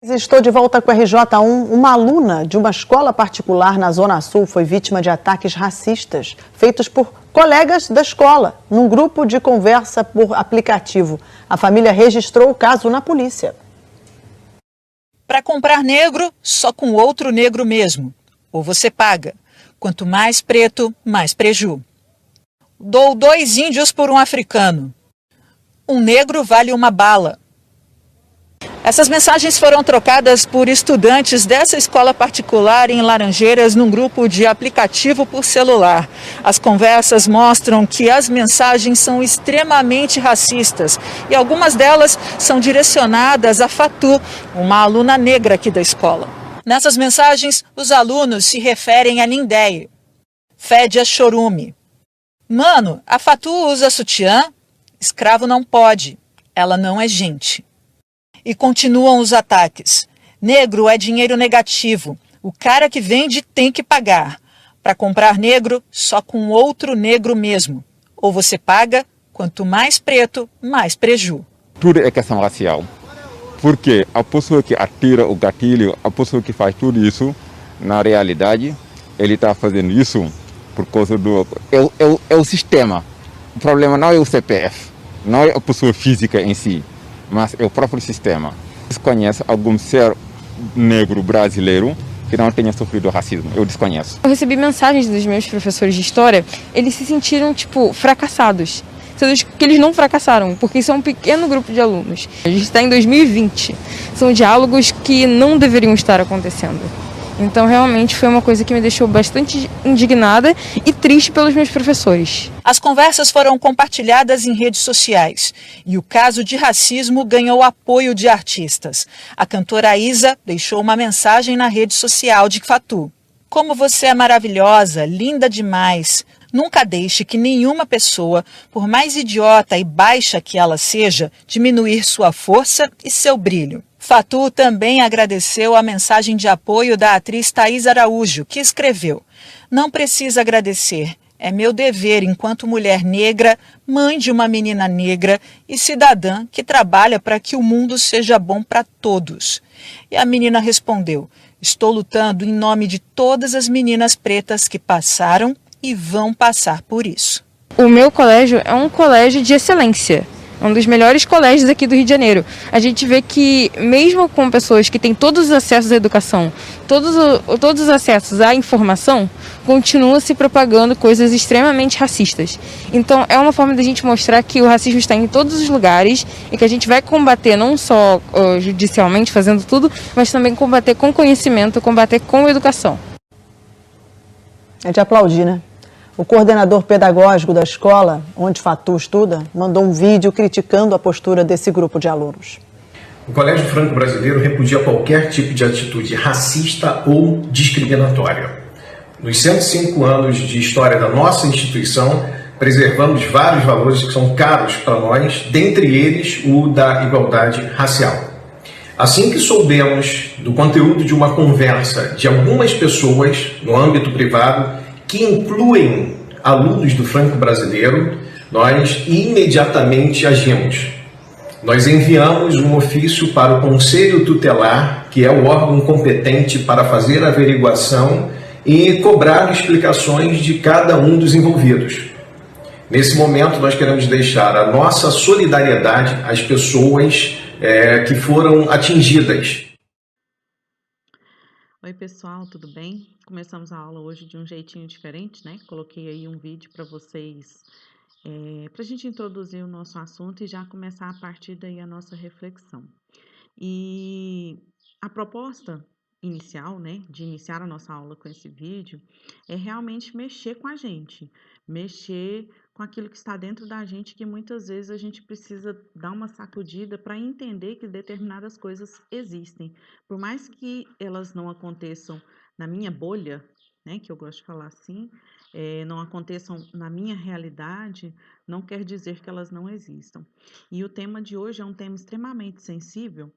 Estou de volta com o RJ1. Uma aluna de uma escola particular na Zona Sul foi vítima de ataques racistas feitos por colegas da escola, num grupo de conversa por aplicativo. A família registrou o caso na polícia. Para comprar negro, só com outro negro mesmo. Ou você paga. Quanto mais preto, mais preju. Dou 2 índios por um africano. Um negro vale uma bala. Essas mensagens foram trocadas por estudantes dessa escola particular em Laranjeiras num grupo de aplicativo por celular. As conversas mostram que as mensagens são extremamente racistas e algumas delas são direcionadas a Fatu, uma aluna negra aqui da escola. Nessas mensagens, os alunos se referem a Nindéia. Fede a chorume. Mano, a Fatu usa sutiã? Escravo não pode. Ela não é gente. E continuam os ataques. Negro é dinheiro negativo. O cara que vende tem que pagar. Para comprar negro, só com outro negro mesmo. Ou você paga, quanto mais preto, mais preju. Tudo é questão racial. Porque a pessoa que atira o gatilho, a pessoa que faz tudo isso, na realidade, ele está fazendo isso por causa do... É o sistema. O problema não é o CPF, não é a pessoa física em si, mas é o próprio sistema. Desconhece algum ser negro brasileiro que não tenha sofrido racismo. Eu desconheço. Eu recebi mensagens dos meus professores de história, eles se sentiram, fracassados. Sendo que eles não fracassaram, porque isso é um pequeno grupo de alunos. A gente está em 2020. São diálogos que não deveriam estar acontecendo. Então, realmente, foi uma coisa que me deixou bastante indignada e triste pelos meus professores. As conversas foram compartilhadas em redes sociais e o caso de racismo ganhou apoio de artistas. A cantora Isa deixou uma mensagem na rede social de Fatu. Como você é maravilhosa, linda demais. Nunca deixe que nenhuma pessoa, por mais idiota e baixa que ela seja, diminuir sua força e seu brilho. Fatu também agradeceu a mensagem de apoio da atriz Thaís Araújo, que escreveu: "Não precisa agradecer. É meu dever enquanto mulher negra, mãe de uma menina negra e cidadã que trabalha para que o mundo seja bom para todos." E a menina respondeu: "Estou lutando em nome de todas as meninas pretas que passaram e vão passar por isso." O meu colégio é um colégio de excelência. Um dos melhores colégios aqui do Rio de Janeiro. A gente vê que, mesmo com pessoas que têm todos os acessos à educação, todos os acessos à informação, continua se propagando coisas extremamente racistas. Então, é uma forma da gente mostrar que o racismo está em todos os lugares e que a gente vai combater não só judicialmente, fazendo tudo, mas também combater com conhecimento, combater com educação. É de aplaudir, né? O coordenador pedagógico da escola, onde Fatu estuda, mandou um vídeo criticando a postura desse grupo de alunos. O Colégio Franco Brasileiro repudia qualquer tipo de atitude racista ou discriminatória. Nos 105 anos de história da nossa instituição, preservamos vários valores que são caros para nós, dentre eles o da igualdade racial. Assim que soubemos do conteúdo de uma conversa de algumas pessoas no âmbito privado que incluem alunos do Franco Brasileiro, nós imediatamente agimos. Nós enviamos um ofício para o Conselho Tutelar, que é o órgão competente para fazer a averiguação e cobrar explicações de cada um dos envolvidos. Nesse momento, nós queremos deixar a nossa solidariedade às pessoas que foram atingidas. Oi pessoal, tudo bem? Começamos a aula hoje de um jeitinho diferente, né? Coloquei aí um vídeo para vocês, para a gente introduzir o nosso assunto e já começar a partir daí a nossa reflexão. E a proposta inicial, né, de iniciar a nossa aula com esse vídeo, é realmente mexer com a gente, mexer com aquilo que está dentro da gente, que muitas vezes a gente precisa dar uma sacudida para entender que determinadas coisas existem. Por mais que elas não aconteçam na minha bolha, né, que eu gosto de falar assim, não aconteçam na minha realidade, não quer dizer que elas não existam. E o tema de hoje é um tema extremamente sensível.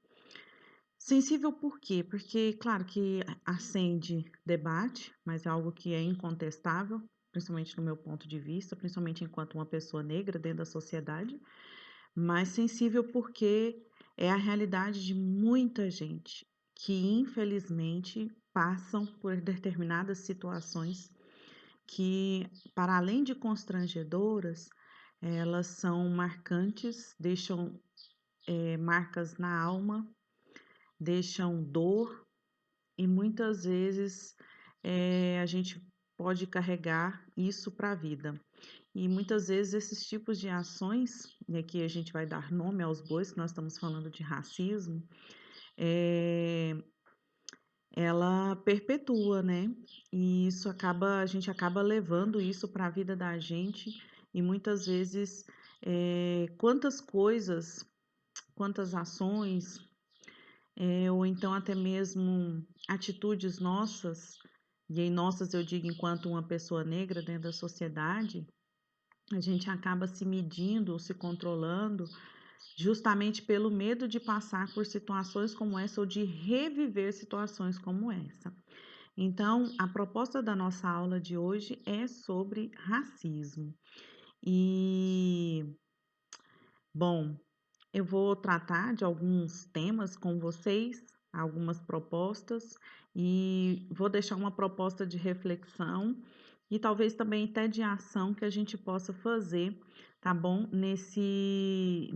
Sensível por quê? Porque, claro que acende debate, mas é algo que é incontestável, principalmente no meu ponto de vista, principalmente enquanto uma pessoa negra dentro da sociedade, mas sensível porque é a realidade de muita gente. que infelizmente passam por determinadas situações que, para além de constrangedoras, elas são marcantes, deixam marcas na alma, deixam dor e muitas vezes a gente pode carregar isso para a vida. E muitas vezes esses tipos de ações, e aqui a gente vai dar nome aos bois, que nós estamos falando de racismo, ela perpetua, né? E isso a gente acaba levando isso para a vida da gente e muitas vezes quantas coisas, quantas ações, ou então até mesmo atitudes nossas, e em nossas eu digo enquanto uma pessoa negra dentro da sociedade, a gente acaba se medindo ou se controlando justamente pelo medo de passar por situações como essa ou de reviver situações como essa. Então, a proposta da nossa aula de hoje é sobre racismo. E, bom, eu vou tratar de alguns temas com vocês, algumas propostas, e vou deixar uma proposta de reflexão e talvez também até de ação que a gente possa fazer, tá bom? Nesse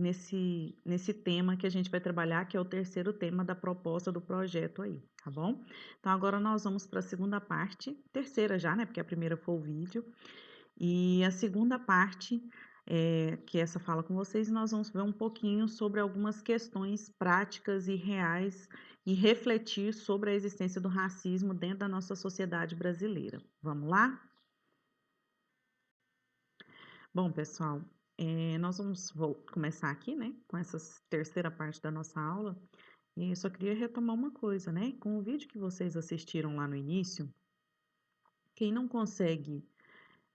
tema que a gente vai trabalhar, que é o terceiro tema da proposta do projeto aí, tá bom? Então agora nós vamos para a segunda parte, terceira já, né? Porque a primeira foi o vídeo. E a segunda parte, que essa fala com vocês, nós vamos ver um pouquinho sobre algumas questões práticas e reais e refletir sobre a existência do racismo dentro da nossa sociedade brasileira. Vamos lá? Bom, pessoal, nós vou começar aqui, né, com essa terceira parte da nossa aula. E eu só queria retomar uma coisa, né? Com o vídeo que vocês assistiram lá no início, quem não consegue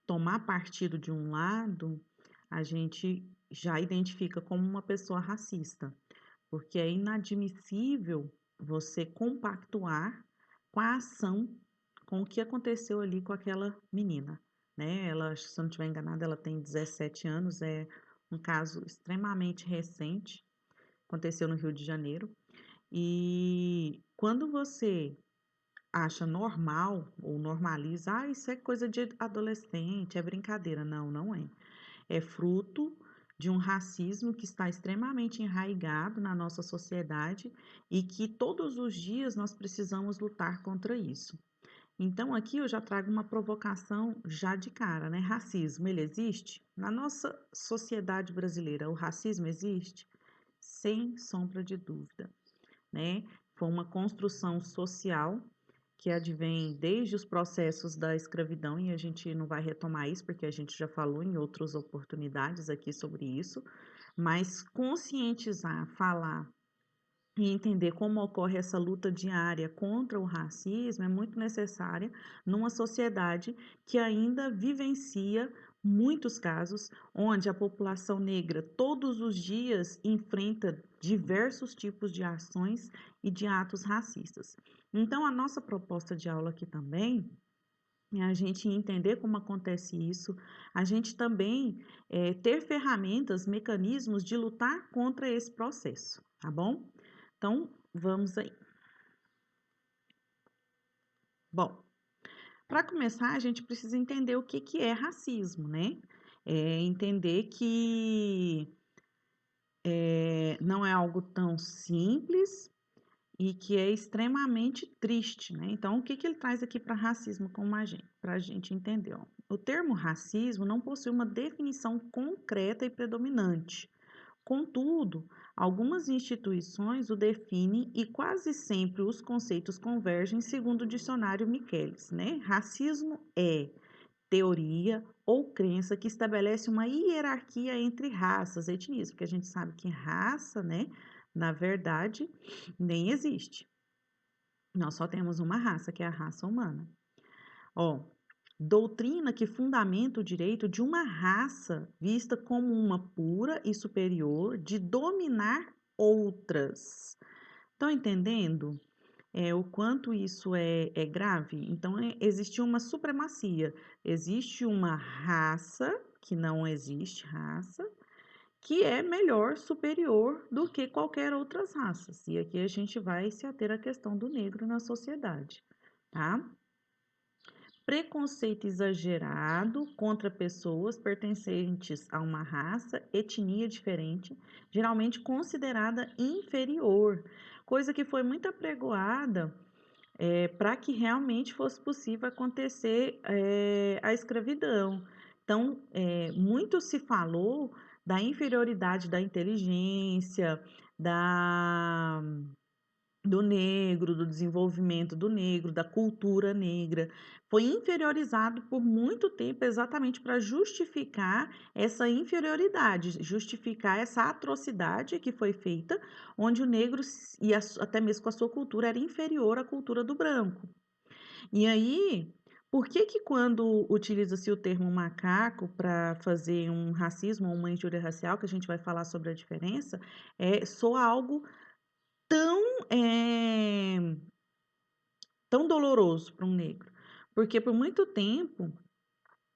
tomar partido de um lado, a gente já identifica como uma pessoa racista, porque é inadmissível você compactuar com a ação, com o que aconteceu ali com aquela menina, né? Ela, se eu não estiver enganada, ela tem 17 anos, é um caso extremamente recente, aconteceu no Rio de Janeiro, e quando você acha normal ou normaliza, isso é coisa de adolescente, é brincadeira. Não, não é. É fruto de um racismo que está extremamente enraizado na nossa sociedade e que todos os dias nós precisamos lutar contra isso. Então, aqui eu já trago uma provocação já de cara, né? Racismo, ele existe? Na nossa sociedade brasileira, o racismo existe? Sem sombra de dúvida, né? Foi uma construção social que advém desde os processos da escravidão, e a gente não vai retomar isso, porque a gente já falou em outras oportunidades aqui sobre isso, mas conscientizar, falar e entender como ocorre essa luta diária contra o racismo é muito necessária numa sociedade que ainda vivencia muitos casos onde a população negra todos os dias enfrenta diversos tipos de ações e de atos racistas. Então, a nossa proposta de aula aqui também é a gente entender como acontece isso, a gente também ter ferramentas, mecanismos de lutar contra esse processo, tá bom? Então, vamos aí. Bom, para começar, a gente precisa entender o que é racismo, né? Entender que não é algo tão simples e que é extremamente triste, né? Então, o que ele traz aqui para racismo para a gente entender? Ó. O termo racismo não possui uma definição concreta e predominante. Contudo, algumas instituições o definem e quase sempre os conceitos convergem segundo o dicionário Michelis, né? Racismo é teoria ou crença que estabelece uma hierarquia entre raças, etnias, porque a gente sabe que raça, né, na verdade, nem existe. Nós só temos uma raça, que é a raça humana. Ó, doutrina que fundamenta o direito de uma raça vista como uma pura e superior de dominar outras. Estão entendendo o quanto isso é grave? Então, existe uma supremacia, existe uma raça, que não existe raça, que é melhor, superior do que qualquer outras raças. E aqui a gente vai se ater à questão do negro na sociedade, tá? Preconceito exagerado contra pessoas pertencentes a uma raça, etnia diferente, geralmente considerada inferior, coisa que foi muito apregoada para que realmente fosse possível acontecer a escravidão. Então, muito se falou da inferioridade da inteligência, do negro, do desenvolvimento do negro, da cultura negra. Foi inferiorizado por muito tempo exatamente para justificar essa inferioridade, justificar essa atrocidade que foi feita, onde o negro, e até mesmo com a sua cultura, era inferior à cultura do branco. E aí, por que que quando utiliza-se o termo macaco para fazer um racismo ou uma injúria racial, que a gente vai falar sobre a diferença, soa algo tão, tão doloroso para um negro? Porque por muito tempo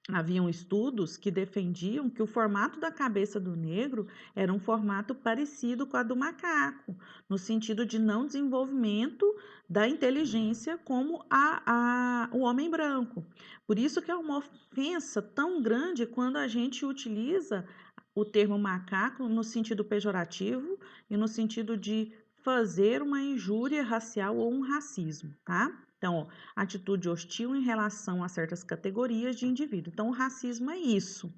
haviam estudos que defendiam que o formato da cabeça do negro era um formato parecido com a do macaco, no sentido de não desenvolvimento da inteligência como o homem branco. Por isso que é uma ofensa tão grande quando a gente utiliza o termo macaco no sentido pejorativo e no sentido de fazer uma injúria racial ou um racismo, tá? Então, ó, atitude hostil em relação a certas categorias de indivíduo. Então, o racismo é isso.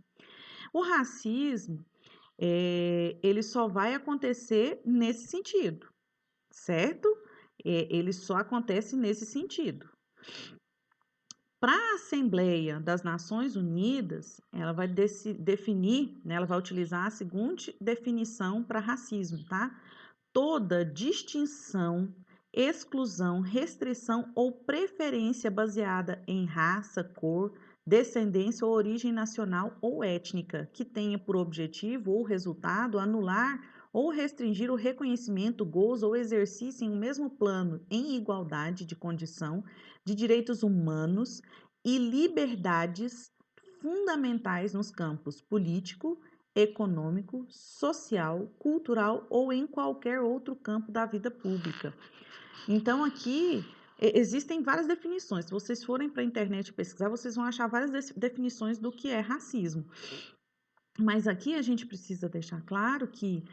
O racismo, ele só vai acontecer nesse sentido, certo? Ele só acontece nesse sentido. Para a Assembleia das Nações Unidas, ela vai definir, né, ela vai utilizar a seguinte definição para racismo, tá? Toda distinção, exclusão, restrição ou preferência baseada em raça, cor, descendência ou origem nacional ou étnica, que tenha por objetivo ou resultado anular ou restringir o reconhecimento, gozo ou exercício em um mesmo plano, em igualdade de condição, de direitos humanos e liberdades fundamentais nos campos político, econômico, social, cultural ou em qualquer outro campo da vida pública. Então, aqui existem várias definições. Se vocês forem para a internet pesquisar, vocês vão achar várias definições do que é racismo. Mas aqui a gente precisa deixar claro que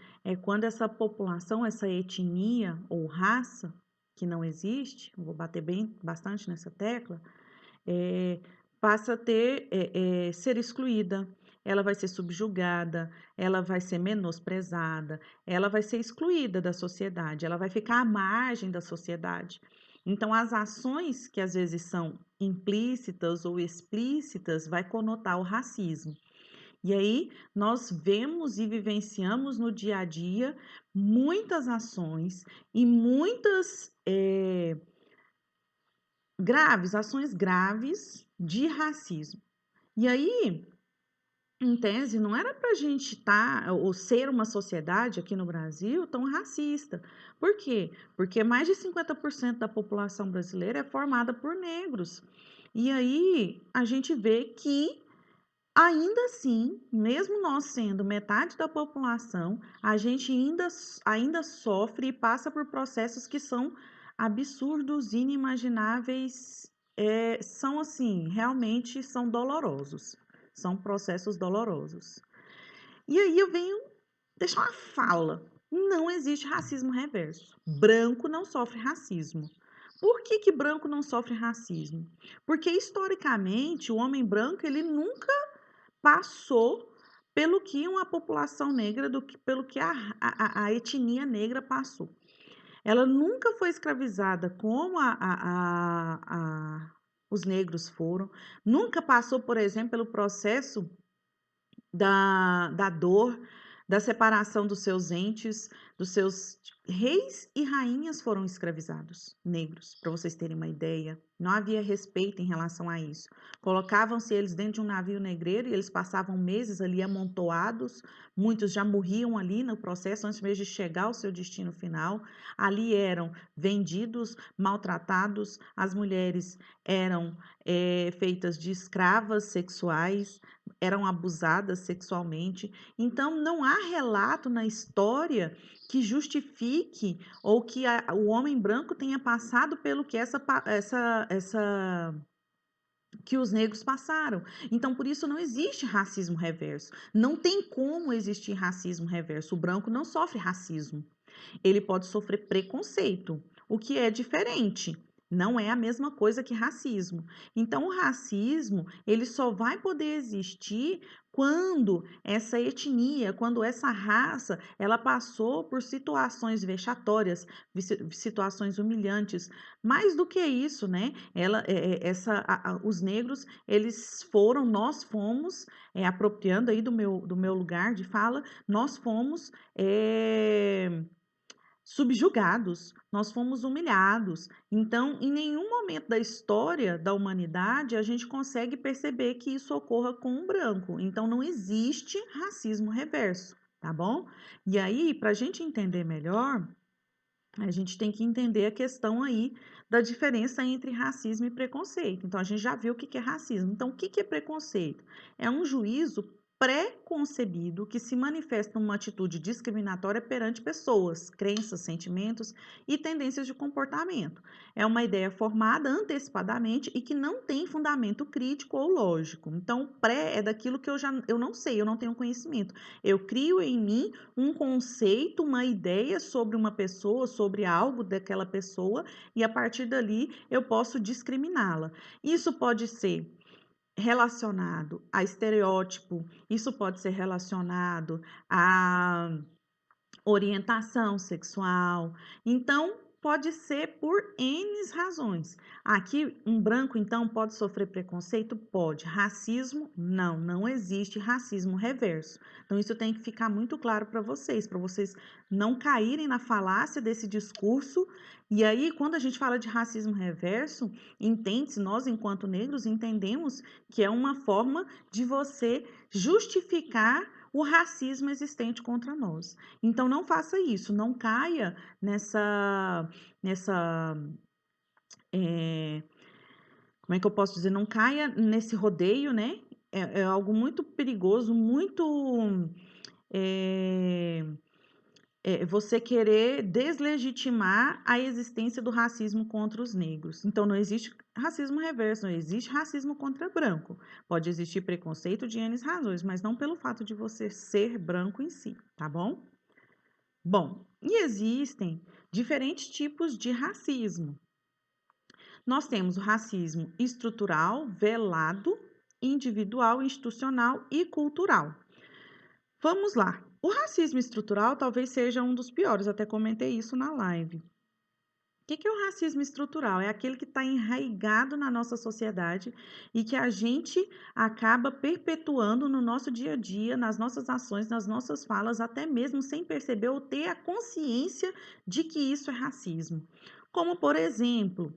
quando essa população, essa etnia ou raça, que não existe, vou bater bastante nessa tecla, passa a ser excluída, ela vai ser subjugada, ela vai ser menosprezada, ela vai ser excluída da sociedade, ela vai ficar à margem da sociedade. Então, as ações que às vezes são implícitas ou explícitas vai conotar o racismo. E aí, nós vemos e vivenciamos no dia a dia muitas ações e muitas ações graves de racismo. E aí, em tese, não era para a gente estar ou ser uma sociedade aqui no Brasil tão racista. Por quê? Porque mais de 50% da população brasileira é formada por negros. E aí, a gente vê que ainda assim, mesmo nós sendo metade da população, a gente ainda sofre e passa por processos que são absurdos, inimagináveis, são assim, realmente são dolorosos, são processos dolorosos. E aí eu venho deixar uma fala: não existe racismo reverso. Branco não sofre racismo. Por que branco não sofre racismo? Porque historicamente o homem branco ele nunca passou pelo que uma população negra, pelo que a etnia negra passou. Ela nunca foi escravizada como os negros foram, nunca passou, por exemplo, pelo processo da dor, da separação dos seus entes, dos seus reis e rainhas foram escravizados, negros, para vocês terem uma ideia. Não havia respeito em relação a isso. Colocavam-se eles dentro de um navio negreiro e eles passavam meses ali amontoados. Muitos já morriam ali no processo antes mesmo de chegar ao seu destino final. Ali eram vendidos, maltratados. As mulheres eram feitas de escravas sexuais, eram abusadas sexualmente. Então, não há relato na história que justifique ou que o homem branco tenha passado pelo que que os negros passaram. Então, por isso não existe racismo reverso. Não tem como existir racismo reverso. O branco não sofre racismo. Ele pode sofrer preconceito, o que é diferente. Não é a mesma coisa que racismo. Então, o racismo, ele só vai poder existir quando essa etnia, quando essa raça, ela passou por situações vexatórias, situações humilhantes. Mais do que isso, né? Os negros, nós fomos, apropriando aí do meu lugar de fala, nós fomos subjugados, nós fomos humilhados. Então, em nenhum momento da história da humanidade a gente consegue perceber que isso ocorra com um branco. Então, não existe racismo reverso, tá bom? E aí, para a gente entender melhor, a gente tem que entender a questão aí da diferença entre racismo e preconceito. Então, a gente já viu o que é racismo. Então, o que é preconceito? É um juízo pré-concebido que se manifesta numa atitude discriminatória perante pessoas, crenças, sentimentos e tendências de comportamento. É uma ideia formada antecipadamente e que não tem fundamento crítico ou lógico. Então, pré é daquilo que eu não sei, eu não tenho conhecimento. Eu crio em mim um conceito, uma ideia sobre uma pessoa, sobre algo daquela pessoa, e a partir dali eu posso discriminá-la. Isso pode ser relacionado a estereótipo, isso pode ser relacionado a orientação sexual. Então, pode ser por N razões. Aqui, um branco, então, pode sofrer preconceito? Pode. Racismo? Não, não existe racismo reverso. Então, isso tem que ficar muito claro para vocês não caírem na falácia desse discurso. E aí, quando a gente fala de racismo reverso, entende-se, nós, enquanto negros, entendemos que é uma forma de você justificar o racismo existente contra nós. Então, não faça isso, não caia como é que eu posso dizer? Não caia nesse rodeio, né? É algo muito perigoso, muito você querer deslegitimar a existência do racismo contra os negros. Então, não existe racismo reverso, não existe racismo contra branco. Pode existir preconceito de N razões, mas não pelo fato de você ser branco em si, tá bom? Bom, e existem diferentes tipos de racismo. Nós temos o racismo estrutural, velado, individual, institucional e cultural. Vamos lá. O racismo estrutural talvez seja um dos piores, até comentei isso na live. O que é o racismo estrutural? É aquele que está enraizado na nossa sociedade e que a gente acaba perpetuando no nosso dia a dia, nas nossas ações, nas nossas falas, até mesmo sem perceber ou ter a consciência de que isso é racismo. Como, por exemplo,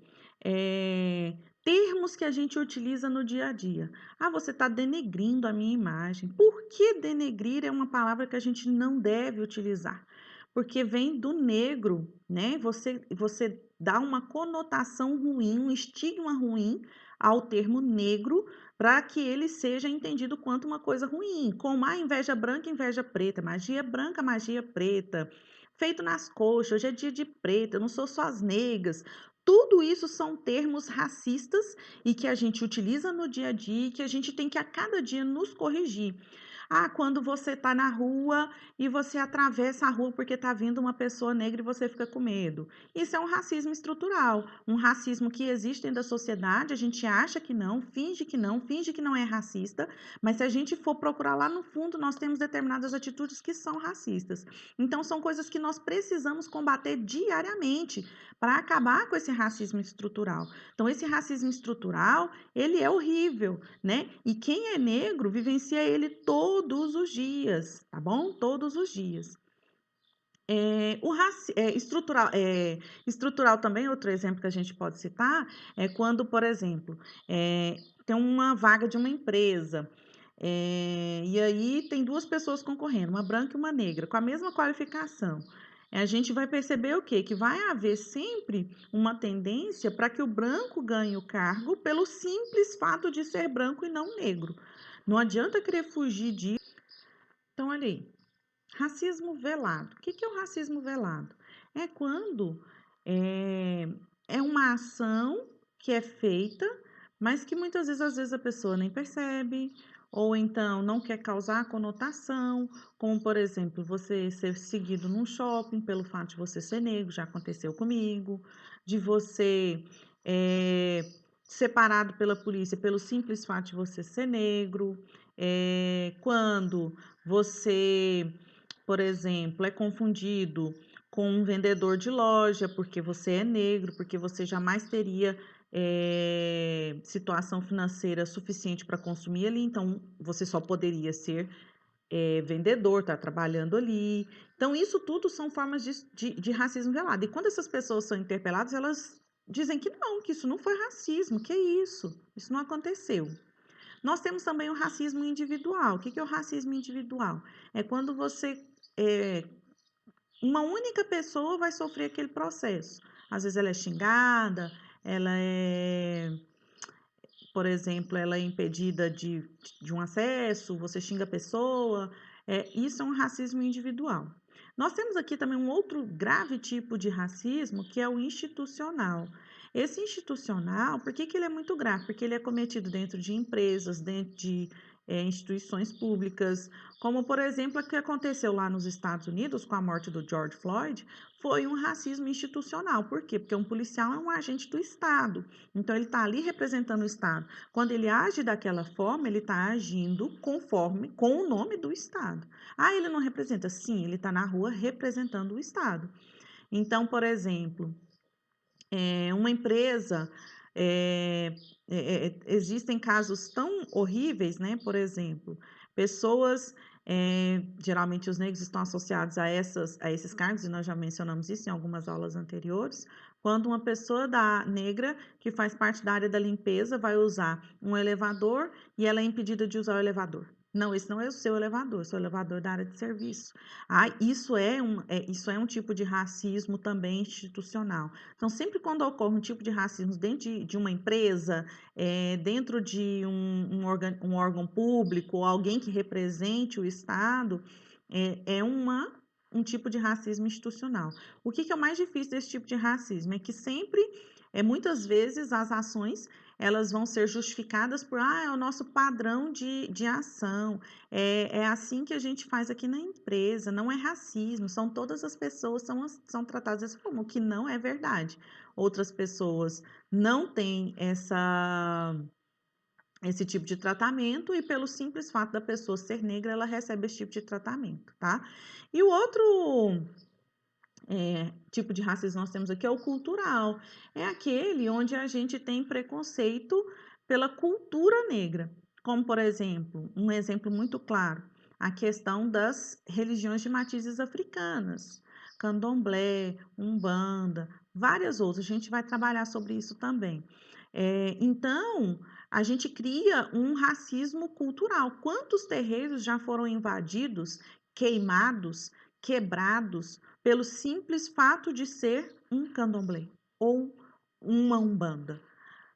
termos que a gente utiliza no dia a dia. Ah, você está denegrindo a minha imagem. Por que denegrir é uma palavra que a gente não deve utilizar? Porque vem do negro, né? Você dá uma conotação ruim, um estigma ruim ao termo negro para que ele seja entendido quanto uma coisa ruim, como a inveja branca, inveja preta, magia branca, magia preta, feito nas coxas, hoje é dia de preta, eu não sou só as negras. Tudo isso são termos racistas e que a gente utiliza no dia a dia e que a gente tem que a cada dia nos corrigir. Ah, quando você está na rua e você atravessa a rua porque está vindo uma pessoa negra e você fica com medo. Isso é um racismo estrutural, um racismo que existe dentro da sociedade, a gente acha que não, finge que não é racista, mas se a gente for procurar lá no fundo, nós temos determinadas atitudes que são racistas. Então, são coisas que nós precisamos combater diariamente para acabar com esse racismo estrutural. Então, esse racismo estrutural, ele é horrível, né? E quem é negro vivencia ele todos os dias, tá bom? Todos os dias. Estrutural também, outro exemplo que a gente pode citar, é quando, por exemplo, tem uma vaga de uma empresa, e aí tem duas pessoas concorrendo, uma branca e uma negra, com a mesma qualificação. A gente vai perceber o quê? Que vai haver sempre uma tendência para que o branco ganhe o cargo pelo simples fato de ser branco e não negro. Não adianta querer fugir disso. Então, olha aí. Racismo velado. O que é o racismo velado? É quando é, é uma ação que é feita, mas que muitas vezes, às vezes, a pessoa nem percebe, ou então não quer causar conotação, como, por exemplo, você ser seguido num shopping pelo fato de você ser negro, já aconteceu comigo, de você é, ser parado pela polícia pelo simples fato de você ser negro, quando você, por exemplo, é confundido com um vendedor de loja porque você é negro, porque você jamais teria situação financeira suficiente para consumir ali, então você só poderia ser vendedor, tá trabalhando ali. Então, isso tudo são formas de racismo velado. E quando essas pessoas são interpeladas, elas dizem que não, que isso não foi racismo, que isso não aconteceu. Nós temos também o racismo individual. O que é o racismo individual? É quando uma única pessoa vai sofrer aquele processo. Às vezes ela é xingada, ela é, por exemplo, ela é impedida de um acesso, você xinga a pessoa. Isso é um racismo individual. Nós temos aqui também um outro grave tipo de racismo, que é o institucional. Esse institucional, por que ele é muito grave? Porque ele é cometido dentro de empresas, dentro de instituições públicas, como, por exemplo, o que aconteceu lá nos Estados Unidos com a morte do George Floyd, foi um racismo institucional. Por quê? Porque um policial é um agente do Estado, então ele está ali representando o Estado. Quando ele age daquela forma, ele está agindo conforme, com o nome do Estado. Ah, ele não representa? Sim, ele está na rua representando o Estado. Então, por exemplo, uma empresa, existem casos tão horríveis, né? Por exemplo, pessoas, geralmente os negros estão associados a esses cargos, e nós já mencionamos isso em algumas aulas anteriores, quando uma pessoa negra que faz parte da área da limpeza vai usar um elevador e ela é impedida de usar o elevador. Não, esse não é o seu elevador da área de serviço. Ah, isso é um tipo de racismo também institucional. Então, sempre quando ocorre um tipo de racismo dentro de uma empresa, dentro de um órgão público, ou alguém que represente o Estado, um tipo de racismo institucional. O que é o mais difícil desse tipo de racismo? É que sempre, muitas vezes, as ações elas vão ser justificadas por, é o nosso padrão de ação, é assim que a gente faz aqui na empresa, não é racismo, são todas as pessoas são tratadas dessa forma, o que não é verdade. Outras pessoas não têm esse tipo de tratamento e pelo simples fato da pessoa ser negra, ela recebe esse tipo de tratamento, tá? E o outro tipo de racismo nós temos aqui é o cultural. É aquele onde a gente tem preconceito pela cultura negra. Como, por exemplo, um exemplo muito claro, a questão das religiões de matizes africanas. Candomblé, Umbanda, várias outras. A gente vai trabalhar sobre isso também. Então, a gente cria um racismo cultural. Quantos terreiros já foram invadidos, queimados, quebrados, pelo simples fato de ser um candomblé ou uma umbanda?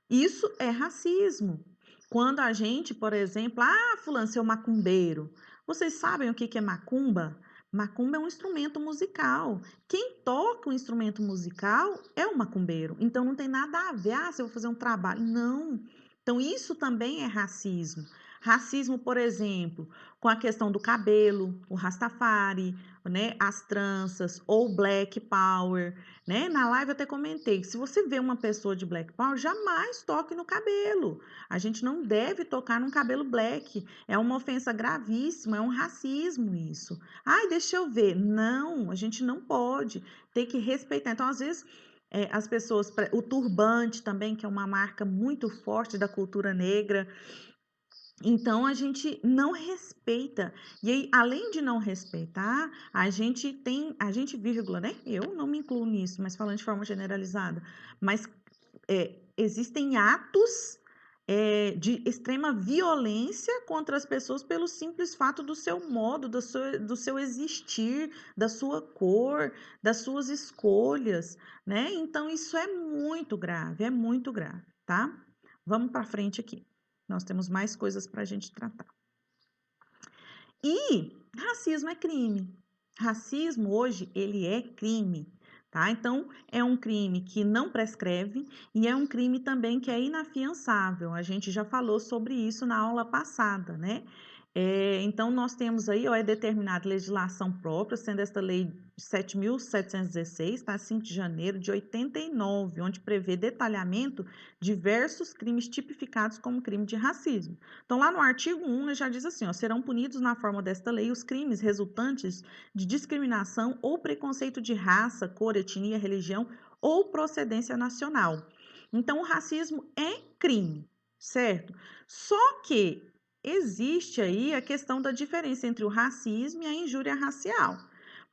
Isso é racismo. Quando a gente, por exemplo, fulano, seu macumbeiro. Vocês sabem o que é macumba? Macumba é um instrumento musical. Quem toca um instrumento musical é o macumbeiro. Então não tem nada a ver, se eu vou fazer um trabalho. Não. Então isso também é racismo. Racismo, por exemplo, com a questão do cabelo, o Rastafari, né, as tranças ou Black Power, né? Na live eu até comentei que se você vê uma pessoa de Black Power, jamais toque no cabelo. A gente não deve tocar num cabelo black. É uma ofensa gravíssima, é um racismo isso. Ai, deixa eu ver. Não, a gente não pode. Tem que respeitar. Então, às vezes, as pessoas, o turbante também, que é uma marca muito forte da cultura negra, Então a gente não respeita. E aí, além de não respeitar, a gente vírgula, né? Eu não me incluo nisso, mas falando de forma generalizada. Mas existem atos de extrema violência contra as pessoas pelo simples fato do seu modo, do seu existir, da sua cor, das suas escolhas, né? Então isso é muito grave, tá? Vamos para frente aqui. Nós temos mais coisas para a gente tratar. E racismo é crime. Racismo hoje, ele é crime, tá? Então, é um crime que não prescreve e é um crime também que é inafiançável. A gente já falou sobre isso na aula passada, né? Então, nós temos aí, ó, é determinada legislação própria, sendo esta lei 7.716, tá? 5 de janeiro de 89, onde prevê detalhamento diversos crimes tipificados como crime de racismo. Então, lá no artigo 1, ele já diz assim, ó, serão punidos na forma desta lei os crimes resultantes de discriminação ou preconceito de raça, cor, etnia, religião ou procedência nacional. Então, o racismo é crime, certo? Só que existe aí a questão da diferença entre o racismo e a injúria racial.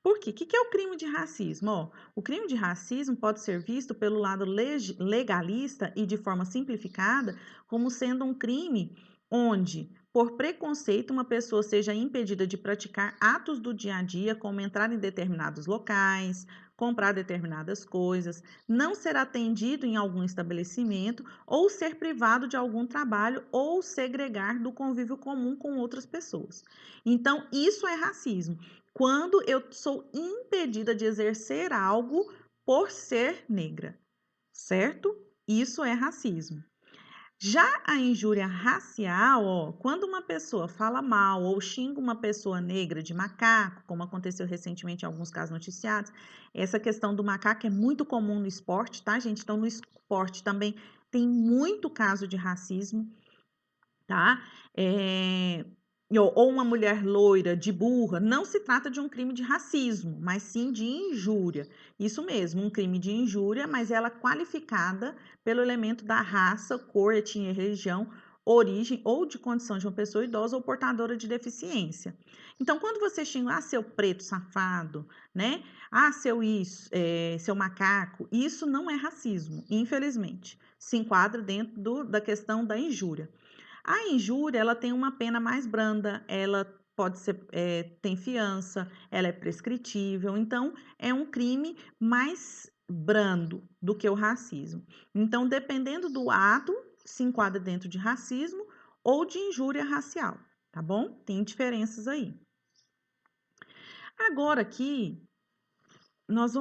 Por quê? O que é o crime de racismo? Ó, o crime de racismo pode ser visto pelo lado legalista e de forma simplificada como sendo um crime onde, por preconceito, uma pessoa seja impedida de praticar atos do dia a dia, como entrar em determinados locais, comprar determinadas coisas, não ser atendido em algum estabelecimento ou ser privado de algum trabalho ou segregar do convívio comum com outras pessoas. Então, isso é racismo. Quando eu sou impedida de exercer algo por ser negra, certo? Isso é racismo. Já a injúria racial, ó, quando uma pessoa fala mal ou xinga uma pessoa negra de macaco, como aconteceu recentemente em alguns casos noticiados, essa questão do macaco é muito comum no esporte, tá, gente? Então, no esporte também tem muito caso de racismo, tá? Ou uma mulher loira de burra, não se trata de um crime de racismo, mas sim de injúria. Isso mesmo, um crime de injúria, mas ela qualificada pelo elemento da raça, cor, etnia, religião, origem ou de condição de uma pessoa idosa ou portadora de deficiência. Então, quando você xinga, seu preto safado, né? Seu isso, seu macaco, isso não é racismo, infelizmente. Se enquadra dentro da questão da injúria. A injúria, ela tem uma pena mais branda, ela pode ser, tem fiança, ela é prescritível, então é um crime mais brando do que o racismo. Então, dependendo do ato, se enquadra dentro de racismo ou de injúria racial, tá bom? Tem diferenças aí. Agora aqui, nós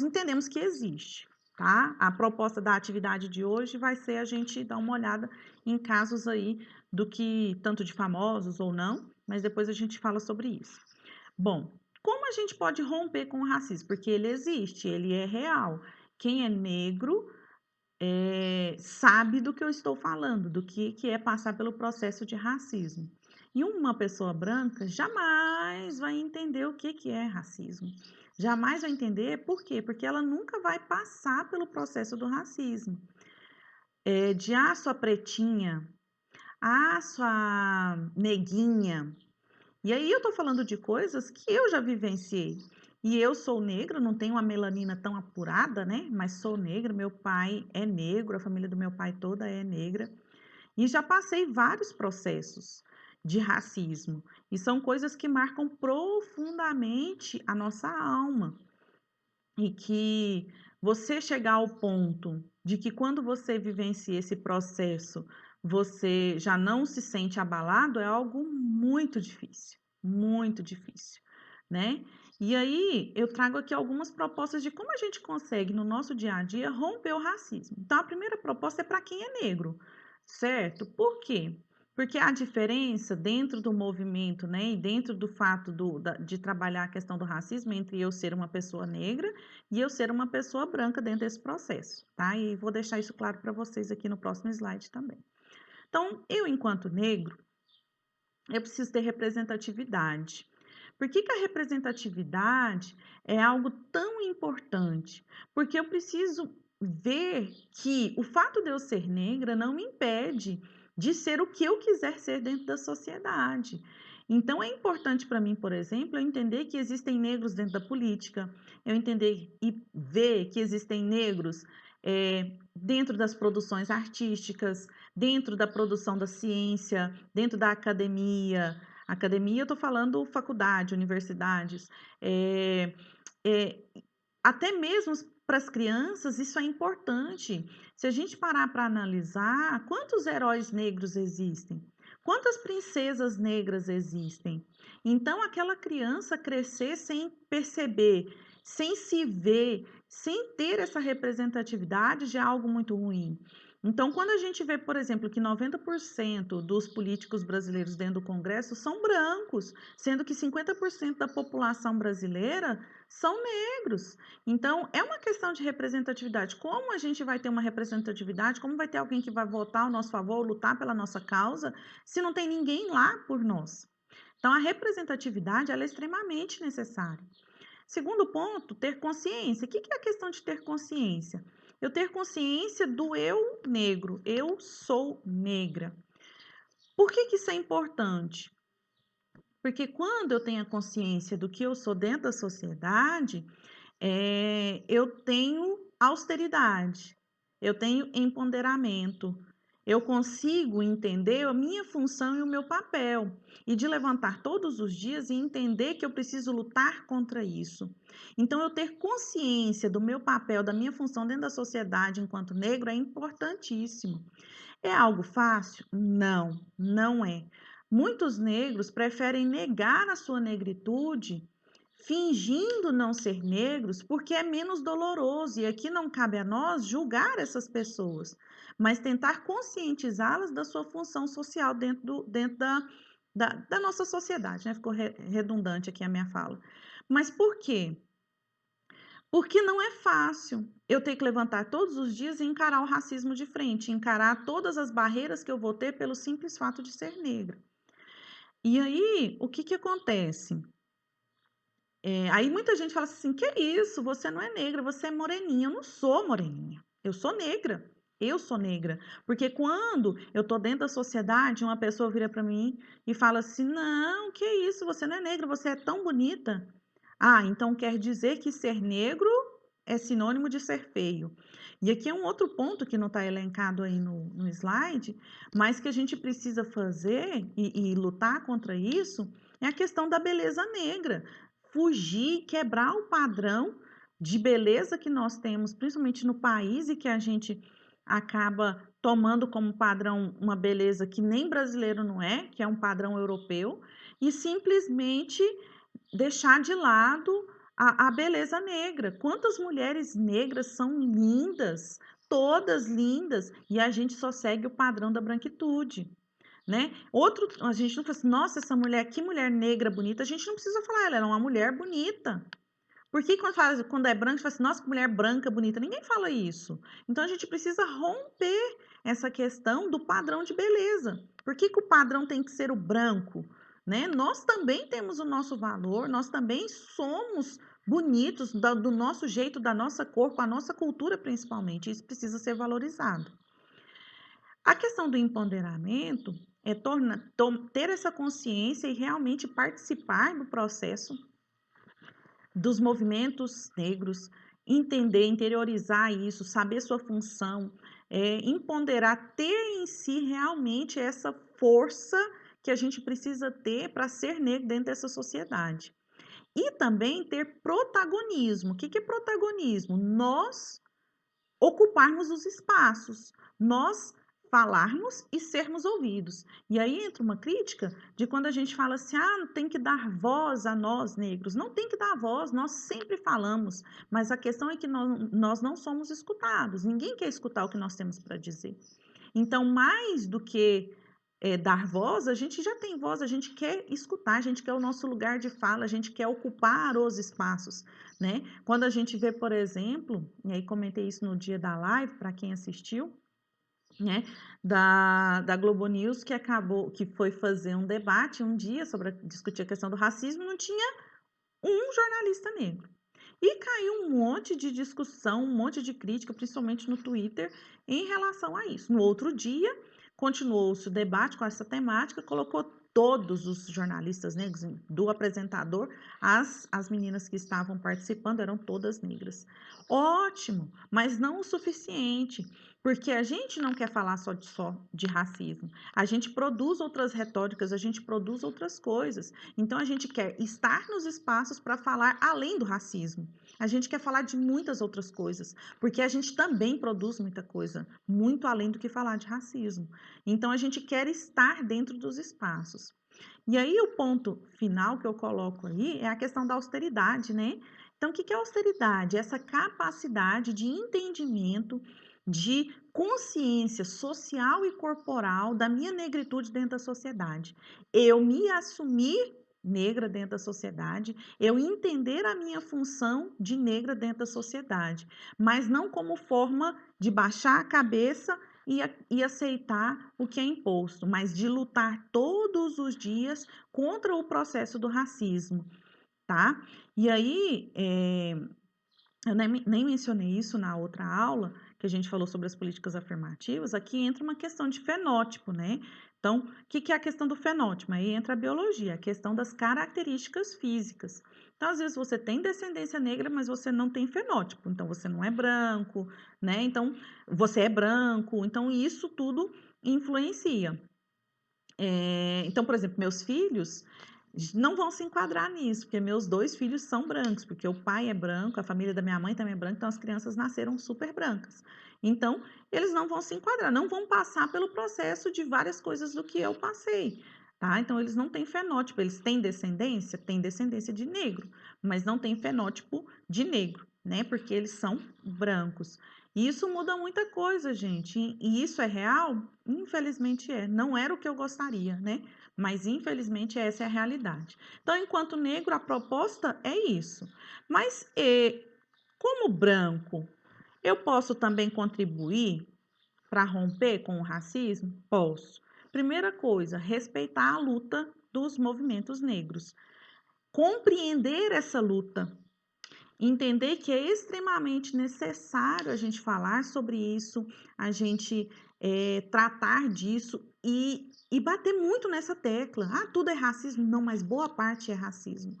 entendemos que existe, tá? A proposta da atividade de hoje vai ser a gente dar uma olhada em casos aí do que, tanto de famosos ou não, mas depois a gente fala sobre isso. Bom, como a gente pode romper com o racismo? Porque ele existe, ele é real. Quem é negro sabe do que eu estou falando, do que é passar pelo processo de racismo. E uma pessoa branca jamais vai entender o que é racismo. Jamais vai entender por quê? Porque ela nunca vai passar pelo processo do racismo. Sua pretinha, sua neguinha. E aí eu tô falando de coisas que eu já vivenciei. E eu sou negra, não tenho uma melanina tão apurada, né? Mas sou negra, meu pai é negro, a família do meu pai toda é negra. E já passei vários processos de racismo. E são coisas que marcam profundamente a nossa alma. E que você chegar ao ponto de que quando você vivencia esse processo, você já não se sente abalado, é algo muito difícil, né? E aí eu trago aqui algumas propostas de como a gente consegue no nosso dia a dia romper o racismo. Então a primeira proposta é para quem é negro, certo? Por quê? Porque a diferença dentro do movimento, né, e dentro do fato de trabalhar a questão do racismo entre eu ser uma pessoa negra e eu ser uma pessoa branca dentro desse processo, tá? E vou deixar isso claro para vocês aqui no próximo slide também. Então, eu, enquanto negro, eu preciso ter representatividade. Por que a representatividade é algo tão importante? Porque eu preciso ver que o fato de eu ser negra não me impede de ser o que eu quiser ser dentro da sociedade. Então, é importante para mim, por exemplo, eu entender que existem negros dentro da política, eu entender e ver que existem negros dentro das produções artísticas, dentro da produção da ciência, dentro da academia. Academia, eu estou falando faculdade, universidades. É, é, até mesmo para as crianças, isso é importante. Se a gente parar para analisar, quantos heróis negros existem? Quantas princesas negras existem? Então, aquela criança crescer sem perceber, sem se ver, sem ter essa representatividade já é algo muito ruim. Então, quando a gente vê, por exemplo, que 90% dos políticos brasileiros dentro do Congresso são brancos, sendo que 50% da população brasileira são negros. Então, é uma questão de representatividade. Como a gente vai ter uma representatividade? Como vai ter alguém que vai votar ao nosso favor, lutar pela nossa causa, se não tem ninguém lá por nós? Então, a representatividade ela é extremamente necessária. Segundo ponto, ter consciência. O que é a questão de ter consciência? Eu ter consciência do eu negro. Eu sou negra. Por que isso é importante? Porque quando eu tenho a consciência do que eu sou dentro da sociedade, eu tenho austeridade, eu tenho empoderamento, eu consigo entender a minha função e o meu papel, e de levantar todos os dias e entender que eu preciso lutar contra isso. Então, eu ter consciência do meu papel, da minha função dentro da sociedade enquanto negro é importantíssimo. É algo fácil? Não, não é. Muitos negros preferem negar a sua negritude, fingindo não ser negros, porque é menos doloroso. E aqui não cabe a nós julgar essas pessoas, mas tentar conscientizá-las da sua função social dentro da nossa sociedade, né? Ficou redundante aqui a minha fala. Mas por quê? Porque não é fácil eu ter que levantar todos os dias e encarar o racismo de frente, encarar todas as barreiras que eu vou ter pelo simples fato de ser negra. E aí, o que acontece? Aí muita gente fala assim, que isso, você não é negra, você é moreninha. Eu não sou moreninha, eu sou negra. Eu sou negra, porque quando eu tô dentro da sociedade, uma pessoa vira para mim e fala assim, não, que isso, você não é negra, você é tão bonita. Ah, então quer dizer que ser negro é sinônimo de ser feio. E aqui é um outro ponto que não está elencado aí no slide, mas que a gente precisa fazer e lutar contra isso, é a questão da beleza negra. Fugir, quebrar o padrão de beleza que nós temos, principalmente no país, e que a gente acaba tomando como padrão uma beleza que nem brasileiro não é, que é um padrão europeu, e simplesmente deixar de lado a beleza negra. Quantas mulheres negras são lindas, todas lindas, e a gente só segue o padrão da branquitude, né? A gente não fala assim, nossa, essa mulher, que mulher negra bonita, a gente não precisa falar, ela é uma mulher bonita. Porque quando é branca, a gente fala assim, nossa, que mulher branca bonita. Ninguém fala isso. Então, a gente precisa romper essa questão do padrão de beleza. Por que o padrão tem que ser o branco? Né? Nós também temos o nosso valor, nós também somos bonitos do nosso jeito, da nossa cor, com a nossa cultura principalmente. Isso precisa ser valorizado. A questão do empoderamento é ter essa consciência e realmente participar do processo dos movimentos negros, entender, interiorizar isso, saber sua função, empoderar, ter em si realmente essa força que a gente precisa ter para ser negro dentro dessa sociedade. E também ter protagonismo. O que é protagonismo? Nós ocuparmos os espaços, nós falarmos e sermos ouvidos. E aí entra uma crítica de quando a gente fala assim, tem que dar voz a nós negros. Não tem que dar voz, nós sempre falamos, mas a questão é que nós não somos escutados, ninguém quer escutar o que nós temos para dizer. Então, mais do que dar voz, a gente já tem voz, a gente quer escutar, a gente quer o nosso lugar de fala, a gente quer ocupar os espaços, né? Quando a gente vê, por exemplo, e aí comentei isso no dia da live, para quem assistiu, né, da Globo News, que foi fazer um debate um dia sobre discutir a questão do racismo, não tinha um jornalista negro. E caiu um monte de discussão, um monte de crítica, principalmente no Twitter, em relação a isso. No outro dia, continuou-se o debate com essa temática, colocou todos os jornalistas negros, do apresentador, as meninas que estavam participando eram todas negras. Ótimo, mas não o suficiente, porque a gente não quer falar só de racismo. A gente produz outras retóricas, a gente produz outras coisas. Então, a gente quer estar nos espaços para falar além do racismo. A gente quer falar de muitas outras coisas, porque a gente também produz muita coisa, muito além do que falar de racismo. Então, a gente quer estar dentro dos espaços. E aí, o ponto final que eu coloco aí é a questão da austeridade, né? Então, o que é austeridade? Essa capacidade de entendimento, de consciência social e corporal da minha negritude dentro da sociedade. Eu me assumir negra dentro da sociedade, eu entender a minha função de negra dentro da sociedade, mas não como forma de baixar a cabeça e aceitar o que é imposto, mas de lutar todos os dias contra o processo do racismo, tá? E aí, eu nem mencionei isso na outra aula, que a gente falou sobre as políticas afirmativas, aqui entra uma questão de fenótipo, né? Então, o que é a questão do fenótipo? Aí entra a biologia, a questão das características físicas. Então, às vezes você tem descendência negra, mas você não tem fenótipo, então você não é branco, né? Então, você é branco, então isso tudo influencia. Então, por exemplo, meus filhos não vão se enquadrar nisso, porque meus 2 filhos são brancos, porque o pai é branco, a família da minha mãe também é branca, então as crianças nasceram super brancas. Então, eles não vão se enquadrar, não vão passar pelo processo de várias coisas do que eu passei, tá? Então, eles não têm fenótipo, eles têm descendência? Têm descendência de negro, mas não têm fenótipo de negro, né? Porque eles são brancos. E isso muda muita coisa, gente. E isso é real? Infelizmente é. Não era o que eu gostaria, né? Mas infelizmente essa é a realidade. Então, enquanto negro, a proposta é isso. Mas como branco, eu posso também contribuir para romper com o racismo? Posso. Primeira coisa, respeitar a luta dos movimentos negros. Compreender essa luta. Entender que é extremamente necessário a gente falar sobre isso, a gente tratar disso e bater muito nessa tecla. Ah, tudo é racismo? Não, mas boa parte é racismo.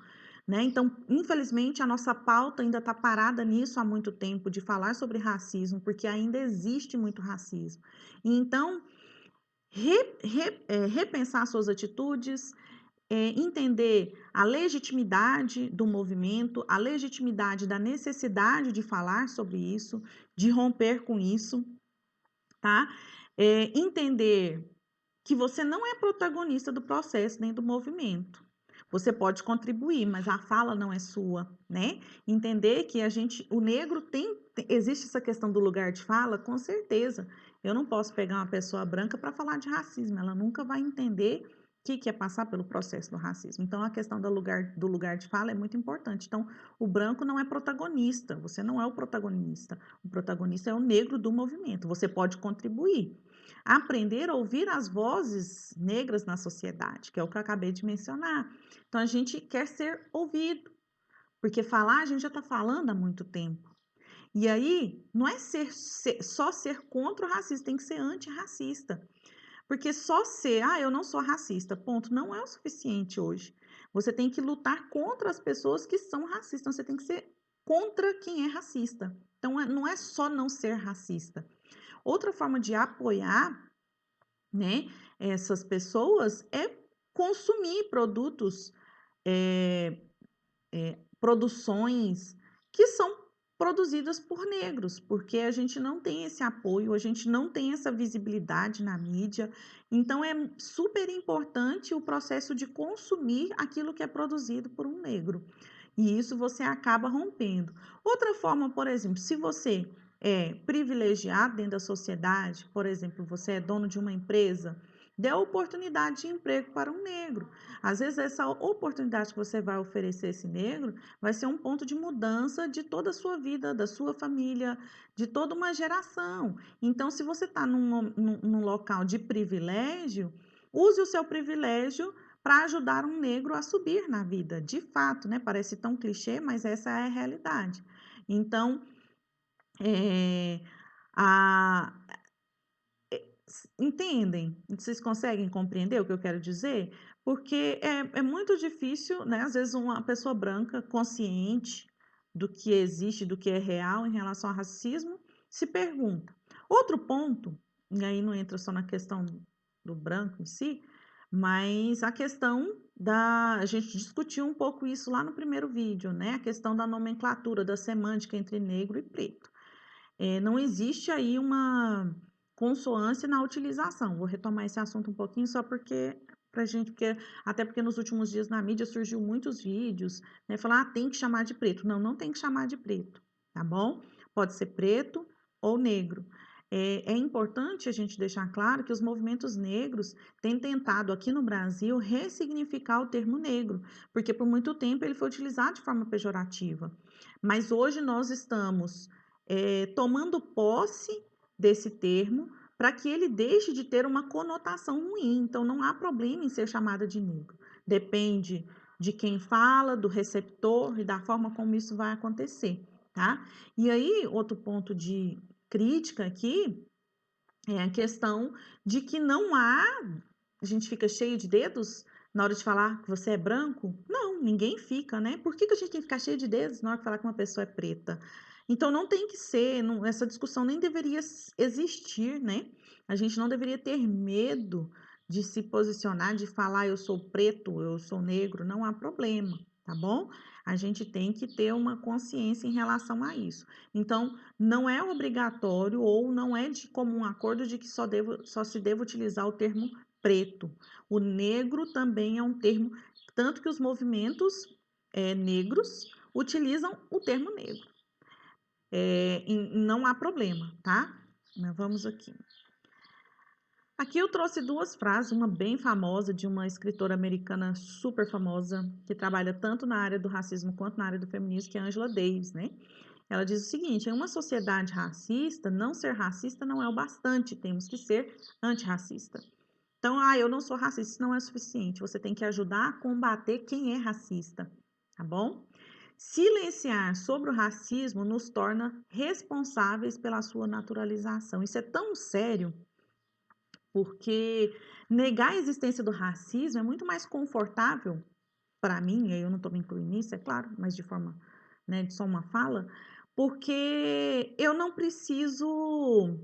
Né? Então, infelizmente, a nossa pauta ainda está parada nisso há muito tempo, de falar sobre racismo, porque ainda existe muito racismo. Então, repensar suas atitudes, entender a legitimidade do movimento, a legitimidade da necessidade de falar sobre isso, de romper com isso, tá? Entender que você não é protagonista do processo nem do movimento. Você pode contribuir, mas a fala não é sua, né? Entender que o negro existe essa questão do lugar de fala, com certeza. Eu não posso pegar uma pessoa branca para falar de racismo, ela nunca vai entender o que é passar pelo processo do racismo. Então, a questão do lugar de fala é muito importante. Então, o branco não é protagonista, você não é o protagonista é o negro do movimento, você pode contribuir. Aprender a ouvir as vozes negras na sociedade, que é o que eu acabei de mencionar. Então, a gente quer ser ouvido, porque falar a gente já está falando há muito tempo. E aí, não é só ser contra o racismo, tem que ser antirracista. Porque só ser, eu não sou racista, ponto, não é o suficiente hoje. Você tem que lutar contra as pessoas que são racistas, então você tem que ser contra quem é racista. Então, não é só não ser racista. Outra forma de apoiar, né, essas pessoas é consumir produtos, produções que são produzidas por negros, porque a gente não tem esse apoio, a gente não tem essa visibilidade na mídia. Então, é super importante o processo de consumir aquilo que é produzido por um negro. E isso você acaba rompendo. Outra forma, por exemplo, se você é privilegiado dentro da sociedade, por exemplo, você é dono de uma empresa, dê oportunidade de emprego para um negro. Às vezes, essa oportunidade que você vai oferecer a esse negro vai ser um ponto de mudança de toda a sua vida, da sua família, de toda uma geração. Então, se você está num local de privilégio, use o seu privilégio para ajudar um negro a subir na vida, de fato, né? Parece tão clichê, mas essa é a realidade. Então, a, Entendem? Vocês conseguem compreender o que eu quero dizer? Porque é muito difícil, né? Às vezes uma pessoa branca, consciente do que existe, do que é real em relação ao racismo, se pergunta. Outro ponto, e aí não entra só na questão do branco em si, mas a questão a gente discutiu um pouco isso lá no primeiro vídeo, né? A questão da nomenclatura, da semântica entre negro e preto. Não existe aí uma consoância na utilização. Vou retomar esse assunto um pouquinho só até porque nos últimos dias na mídia surgiu muitos vídeos, né, falar, tem que chamar de preto. Não, não tem que chamar de preto, tá bom? Pode ser preto ou negro. É importante a gente deixar claro que os movimentos negros têm tentado aqui no Brasil ressignificar o termo negro, porque por muito tempo ele foi utilizado de forma pejorativa. Mas hoje nós estamos tomando posse desse termo para que ele deixe de ter uma conotação ruim. Então, não há problema em ser chamada de negro. Depende de quem fala, do receptor e da forma como isso vai acontecer, tá? E aí, outro ponto de crítica aqui é a questão de que não há. A gente fica cheio de dedos na hora de falar que você é branco? Não, ninguém fica, né? Por que a gente tem que ficar cheio de dedos na hora de falar que uma pessoa é preta? Então não tem que ser, essa discussão nem deveria existir, né? A gente não deveria ter medo de se posicionar, de falar eu sou preto, eu sou negro, não há problema, tá bom? A gente tem que ter uma consciência em relação a isso. Então, não é obrigatório ou não é de comum acordo de que só se deva utilizar o termo preto. O negro também é um termo, tanto que os movimentos negros utilizam o termo negro. Não há problema, tá? Mas vamos aqui. Aqui eu trouxe duas frases, uma bem famosa de uma escritora americana super famosa, que trabalha tanto na área do racismo quanto na área do feminismo, que é Angela Davis, né? Ela diz o seguinte: em uma sociedade racista, não ser racista não é o bastante, temos que ser antirracista. Então, eu não sou racista, isso não é suficiente. Você tem que ajudar a combater quem é racista, tá bom? Silenciar sobre o racismo nos torna responsáveis pela sua naturalização. Isso é tão sério, porque negar a existência do racismo é muito mais confortável para mim, eu não estou me incluindo nisso, é claro, mas de forma, né, de só uma fala, porque eu não preciso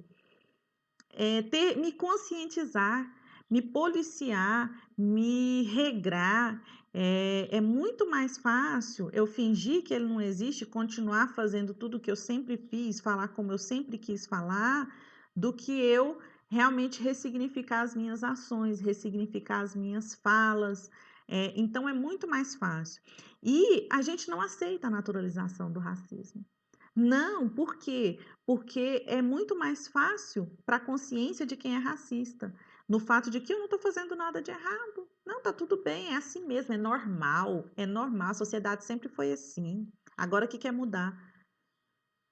me conscientizar, me policiar, me regrar. É muito mais fácil eu fingir que ele não existe, continuar fazendo tudo o que eu sempre fiz, falar como eu sempre quis falar, do que eu realmente ressignificar as minhas ações, ressignificar as minhas falas. Então é muito mais fácil. E a gente não aceita a naturalização do racismo. Não, por quê? Porque é muito mais fácil para a consciência de quem é racista, no fato de que eu não estou fazendo nada de errado. Não, tá tudo bem, é assim mesmo, é normal, a sociedade sempre foi assim. Agora o que quer mudar?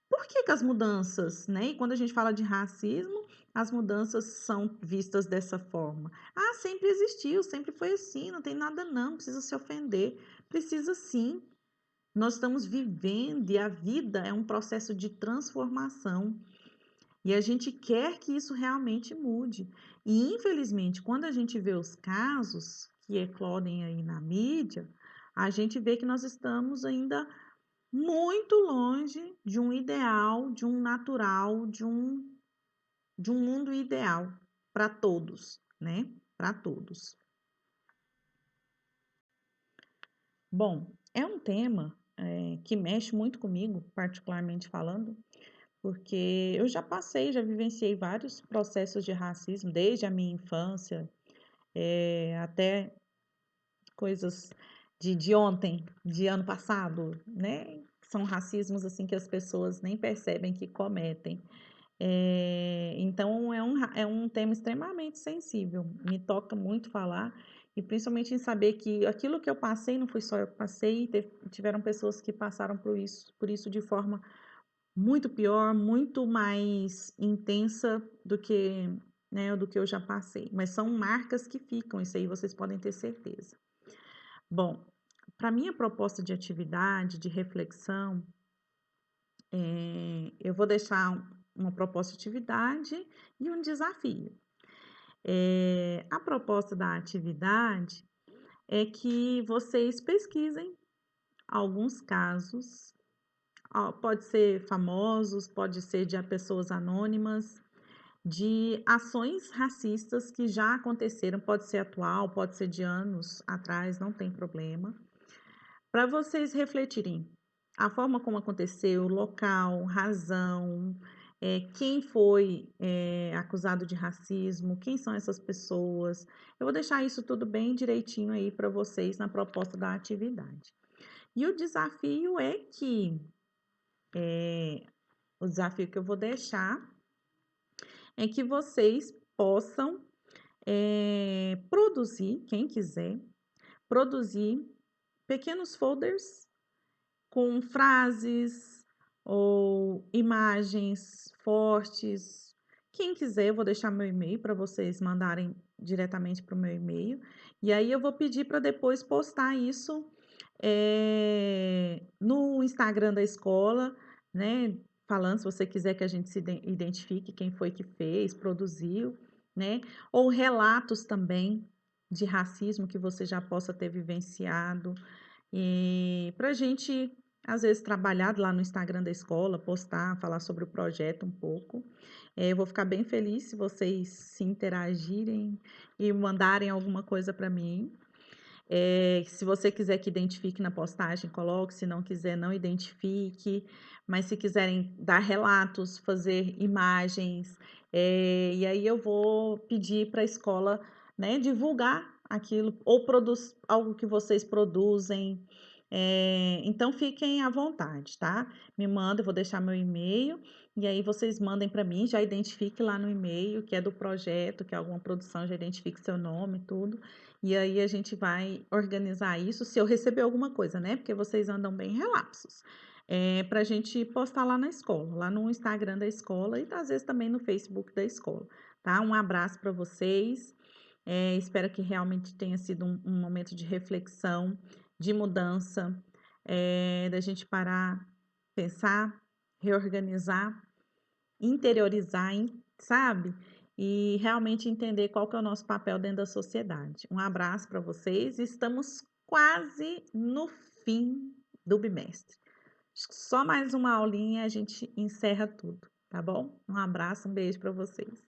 Por que as mudanças, né? E quando a gente fala de racismo, as mudanças são vistas dessa forma. Sempre existiu, sempre foi assim, não tem nada não, precisa se ofender. Precisa sim. Nós estamos vivendo e a vida é um processo de transformação. E a gente quer que isso realmente mude. E, infelizmente, quando a gente vê os casos que eclodem aí na mídia, a gente vê que nós estamos ainda muito longe de um ideal, de um natural, de um mundo ideal para todos, né? Para todos. Bom, é um tema que mexe muito comigo, particularmente falando, porque eu já já vivenciei vários processos de racismo, desde a minha infância, até coisas de ontem, de ano passado, né? São racismos assim que as pessoas nem percebem que cometem. Então é um tema extremamente sensível, me toca muito falar, e principalmente em saber que aquilo que eu passei não foi só eu que passei, tiveram pessoas que passaram por isso de forma muito pior, muito mais intensa do que, né, do que eu já passei. Mas são marcas que ficam, isso aí vocês podem ter certeza. Bom, para minha proposta de atividade, de reflexão, eu vou deixar uma proposta de atividade e um desafio. A proposta da atividade é que vocês pesquisem alguns casos, pode ser famosos, pode ser de pessoas anônimas, de ações racistas que já aconteceram, pode ser atual, pode ser de anos atrás, não tem problema, para vocês refletirem a forma como aconteceu, o local, razão, quem foi acusado de racismo, quem são essas pessoas. Eu vou deixar isso tudo bem direitinho aí para vocês na proposta da atividade. E o desafio é que, o desafio que eu vou deixar é que vocês possam produzir, quem quiser, produzir pequenos folders com frases ou imagens fortes. Quem quiser, eu vou deixar meu e-mail para vocês mandarem diretamente para o meu e-mail. E aí eu vou pedir para depois postar isso no Instagram da escola, né? Falando, se você quiser que a gente se identifique quem foi que fez, produziu, né? Ou relatos também de racismo que você já possa ter vivenciado. E para a gente, às vezes, trabalhar lá no Instagram da escola, postar, falar sobre o projeto um pouco. Eu vou ficar bem feliz se vocês se interagirem e mandarem alguma coisa para mim. Se você quiser que identifique na postagem, coloque. Se não quiser, não identifique. Mas se quiserem dar relatos, fazer imagens, e aí eu vou pedir para a escola, né, divulgar aquilo ou produz algo que vocês produzem. Então fiquem à vontade, tá? Me manda, eu vou deixar meu e-mail e aí vocês mandem para mim, já identifique lá no e-mail que é do projeto, que é alguma produção, já identifique seu nome, tudo. E aí a gente vai organizar isso, se eu receber alguma coisa, né? Porque vocês andam bem relapsos. Para a gente postar lá na escola, lá no Instagram da escola e às vezes também no Facebook da escola, tá? Um abraço para vocês. Espero que realmente tenha sido um momento de reflexão, de mudança, da gente parar, pensar, reorganizar, interiorizar, sabe? E realmente entender qual que é o nosso papel dentro da sociedade. Um abraço para vocês. Estamos quase no fim do bimestre. Só mais uma aulinha e a gente encerra tudo, tá bom? Um abraço, um beijo para vocês.